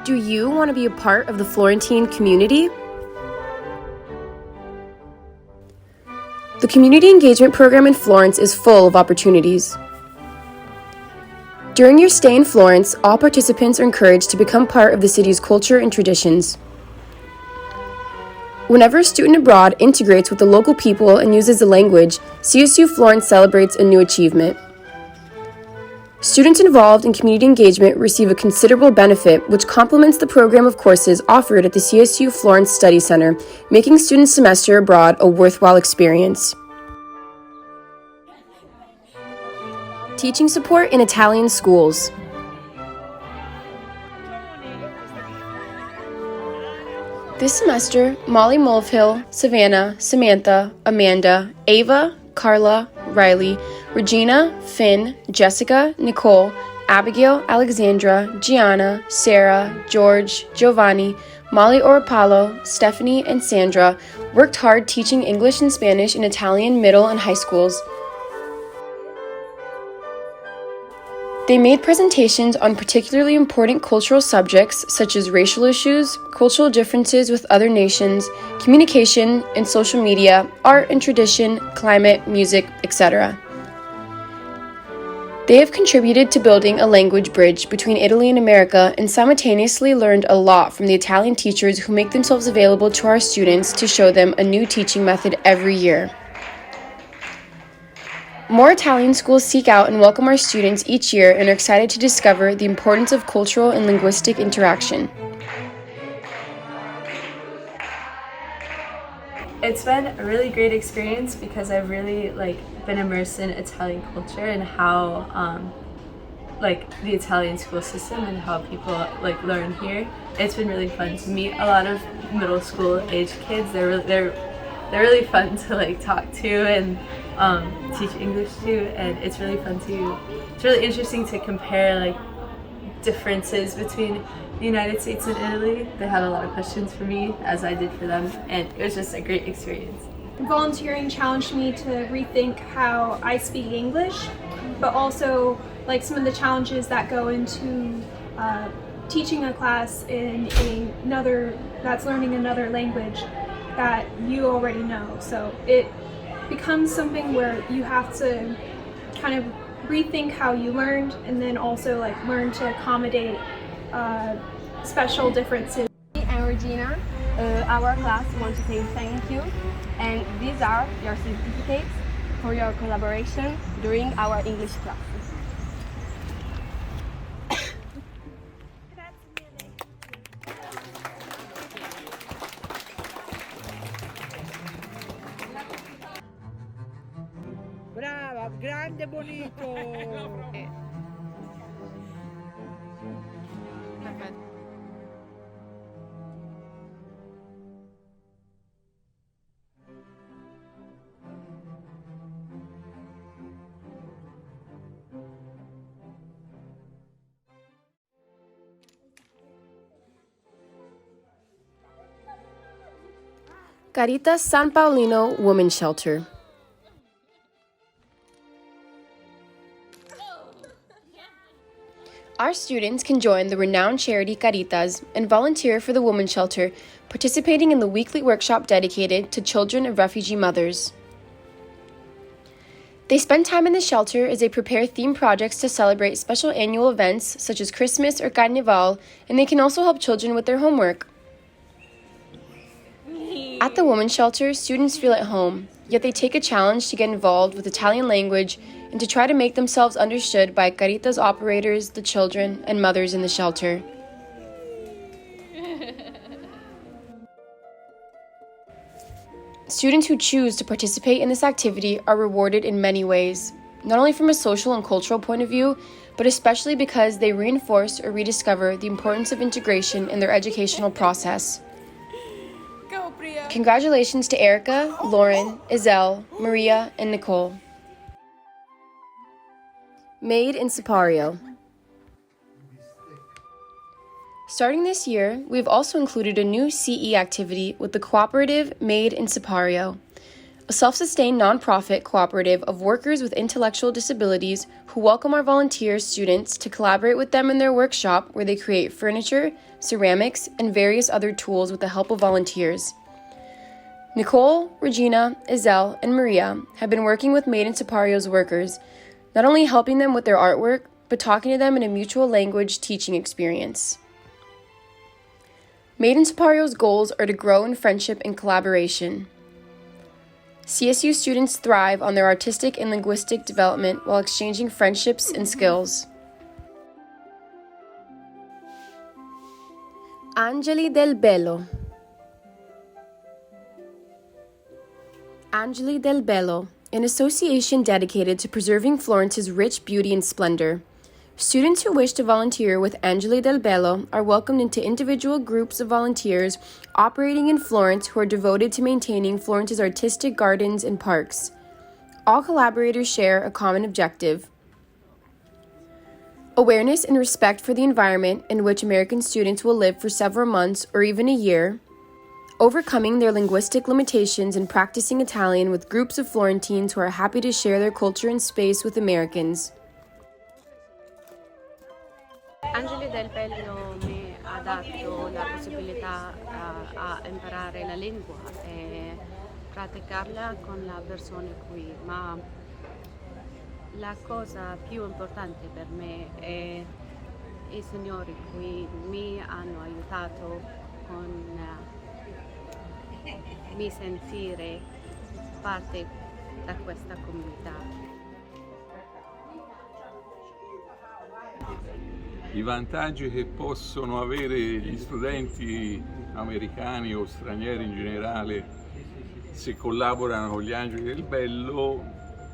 Do you want to be a part of the Florentine community? The Community Engagement Program in Florence is full of opportunities. During your stay in Florence, all participants are encouraged to become part of the city's culture and traditions. Whenever a student abroad integrates with the local people and uses the language, CSU Florence celebrates a new achievement. Students involved in community engagement receive a considerable benefit, which complements the program of courses offered at the CSU Florence Study Center, making students' semester abroad a worthwhile experience. Teaching support in Italian schools. This semester, Molly Mulvihill, Savannah, Samantha, Amanda, Ava, Carla, Riley, Regina, Finn, Jessica, Nicole, Abigail, Alexandra, Gianna, Sarah, George, Giovanni, Molly Orapalo, Stephanie, and Sandra worked hard teaching English and Spanish in Italian middle and high schools. They made presentations on particularly important cultural subjects such as racial issues, cultural differences with other nations, communication and social media, art and tradition, climate, music, etc. They have contributed to building a language bridge between Italy and America and simultaneously learned a lot from the Italian teachers who make themselves available to our students to show them a new teaching method every year. More Italian schools seek out and welcome our students each year and are excited to discover the importance of cultural and linguistic interaction. It's been a really great experience because I've really been immersed in Italian culture and how the Italian school system and how people learn here. It's been really fun to meet a lot of middle school age kids. They're really fun to talk to and teach English to, and it's really interesting to compare differences between the United States and Italy. They had a lot of questions for me, as I did for them, and it was just a great experience. Volunteering challenged me to rethink how I speak English, but also some of the challenges that go into teaching a class in another that's learning another language that you already know. So it becomes something where you have to kind of rethink how you learned and then also learn to accommodate special differences. I'm Regina. Our class wants to say thank you, and these are your certificates for your collaboration during our English classes. Brava, grande, bonito! Caritas San Paolino Women's Shelter. Our students can join the renowned charity Caritas and volunteer for the Women's Shelter, participating in the weekly workshop dedicated to children of refugee mothers. They spend time in the shelter as they prepare themed projects to celebrate special annual events such as Christmas or Carnival, and they can also help children with their homework. At the Women's Shelter, students feel at home, yet they take a challenge to get involved with Italian language and to try to make themselves understood by Caritas operators, the children, and mothers in the shelter. Students who choose to participate in this activity are rewarded in many ways, not only from a social and cultural point of view, but especially because they reinforce or rediscover the importance of integration in their educational process. Congratulations to Erica, Lauren, Izelle, Maria, and Nicole. Made in Sipario. Starting this year, we've also included a new CE activity with the cooperative Made in Sipario, a self-sustained nonprofit cooperative of workers with intellectual disabilities who welcome our volunteer students to collaborate with them in their workshop where they create furniture, ceramics, and various other tools with the help of volunteers. Nicole, Regina, Iselle, and Maria have been working with Made in Sipario's workers, not only helping them with their artwork, but talking to them in a mutual language teaching experience. Made in Sipario's goals are to grow in friendship and collaboration. CSU students thrive on their artistic and linguistic development while exchanging friendships and skills. Angeli del Bello. Angeli del Bello, an association dedicated to preserving Florence's rich beauty and splendor. Students who wish to volunteer with Angeli del Bello are welcomed into individual groups of volunteers operating in Florence who are devoted to maintaining Florence's artistic gardens and parks. All collaborators share a common objective: awareness and respect for the environment in which American students will live for several months or even a year, overcoming their linguistic limitations and practicing Italian with groups of Florentines who are happy to share their culture and space with Americans. Angeli del Bello mi ha dato la possibilità a imparare la lingua e praticarla con le persone qui, ma la cosa più importante per me è i signori qui mi hanno aiutato con mi sentire parte da questa comunità. I vantaggi che possono avere gli studenti americani o stranieri in generale se collaborano con gli Angeli del Bello,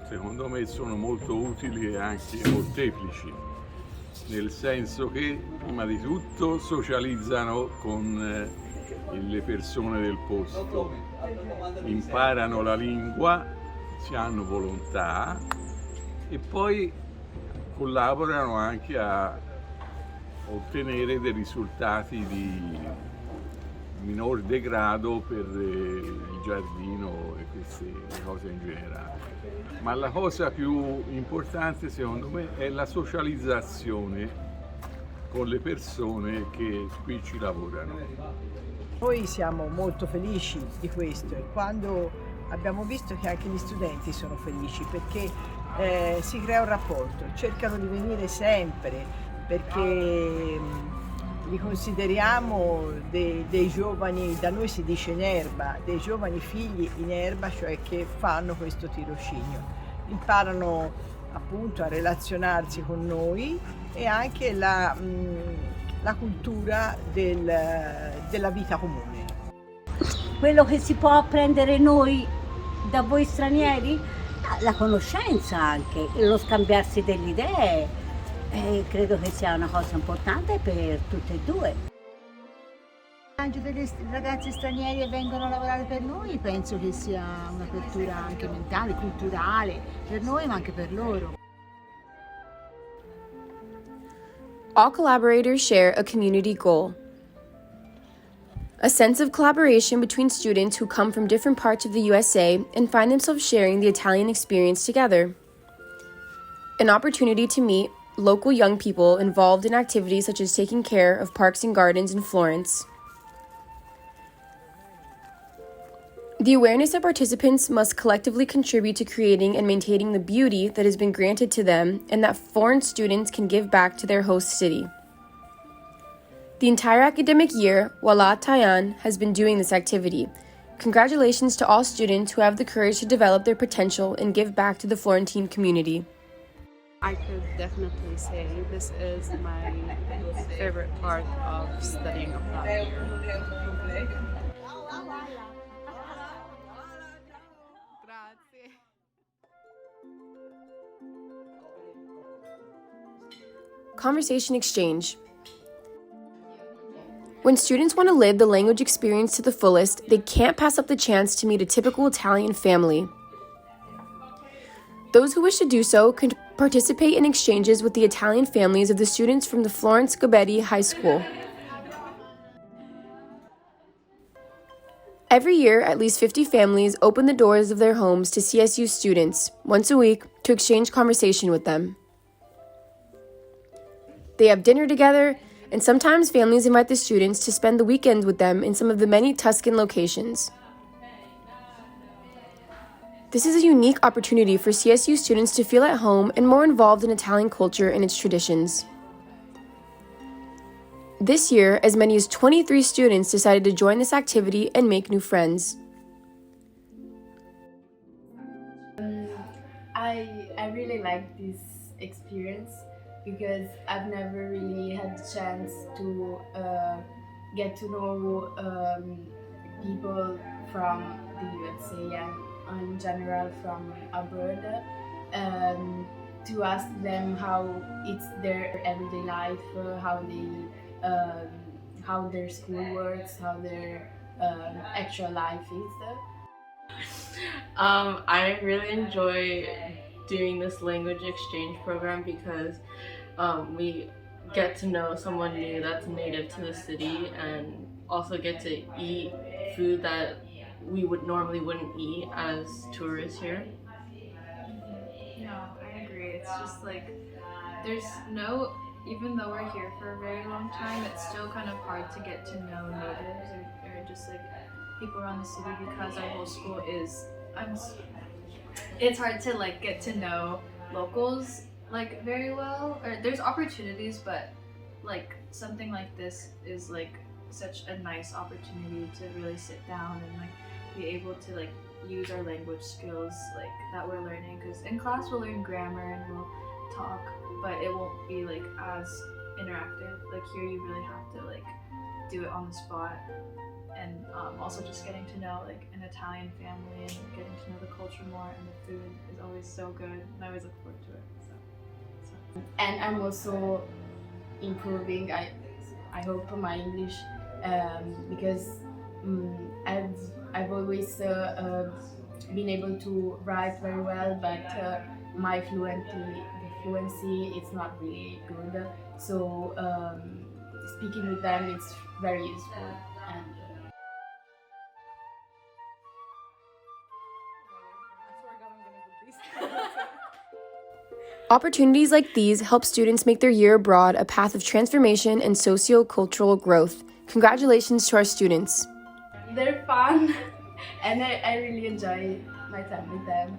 secondo me sono molto utili e anche molteplici, nel senso che prima di tutto socializzano con le persone del posto, imparano la lingua, si hanno volontà e poi collaborano anche a ottenere dei risultati di minor degrado per il giardino e queste cose in generale. Ma la cosa più importante secondo me è la socializzazione con le persone che qui ci lavorano. Noi siamo molto felici di questo e quando abbiamo visto che anche gli studenti sono felici perché si crea un rapporto, cercano di venire sempre perché li consideriamo dei giovani, da noi si dice in erba, dei giovani figli in erba, cioè che fanno questo tirocinio. Imparano appunto a relazionarsi con noi e anche la cultura della vita comune. Quello che si può apprendere noi da voi stranieri? La conoscenza anche, lo scambiarsi delle idee. Credo che sia una cosa importante per tutte e due. Anche per i ragazzi stranieri che vengono a lavorare per noi penso che sia un'apertura anche mentale, culturale, per noi ma anche per loro. All collaborators share a community goal: a sense of collaboration between students who come from different parts of the USA and find themselves sharing the Italian experience together. An opportunity to meet local young people involved in activities such as taking care of parks and gardens in Florence. The awareness that participants must collectively contribute to creating and maintaining the beauty that has been granted to them and that foreign students can give back to their host city. The entire academic year, Wala Tayan has been doing this activity. Congratulations to all students who have the courage to develop their potential and give back to the Florentine community. I could definitely say this is my favorite part of studying abroad here. Conversation exchange. When students want to live the language experience to the fullest, they can't pass up the chance to meet a typical Italian family. Those who wish to do so can participate in exchanges with the Italian families of the students from the Florence Gobetti High School. Every year, at least 50 families open the doors of their homes to CSU students once a week to exchange conversation with them. They have dinner together, and sometimes families invite the students to spend the weekend with them in some of the many Tuscan locations. This is a unique opportunity for CSU students to feel at home and more involved in Italian culture and its traditions. This year, as many as 23 students decided to join this activity and make new friends. I really like this experience because I've never really had the chance to get to know people from the USA and in general from abroad, to ask them how it's their everyday life, how their school works, how their actual life is. I really enjoy doing this language exchange program because we get to know someone new that's native to the city and also get to eat food that we normally wouldn't eat as tourists here. No, I agree. It's just like even though we're here for a very long time, it's still kind of hard to get to know natives or just like people around the city because our whole school is it's hard to like get to know locals like very well. Or there's opportunities, but like something like this is like such a nice opportunity to really sit down and like be able to like use our language skills like that we're learning, because in class we'll learn grammar and we'll talk, but it won't be like as interactive. Like here you really have to like do it on the spot, and also just getting to know like an Italian family and getting to know the culture more, and the food is always so good and I always look forward to it. So. And I'm also improving, I hope, my English because I've always been able to write very well, but my fluency it's not really good. So speaking with them it's very useful. And Opportunities like these help students make their year abroad a path of transformation and socio-cultural growth. Congratulations to our students. they're fun and I really enjoy my time with them.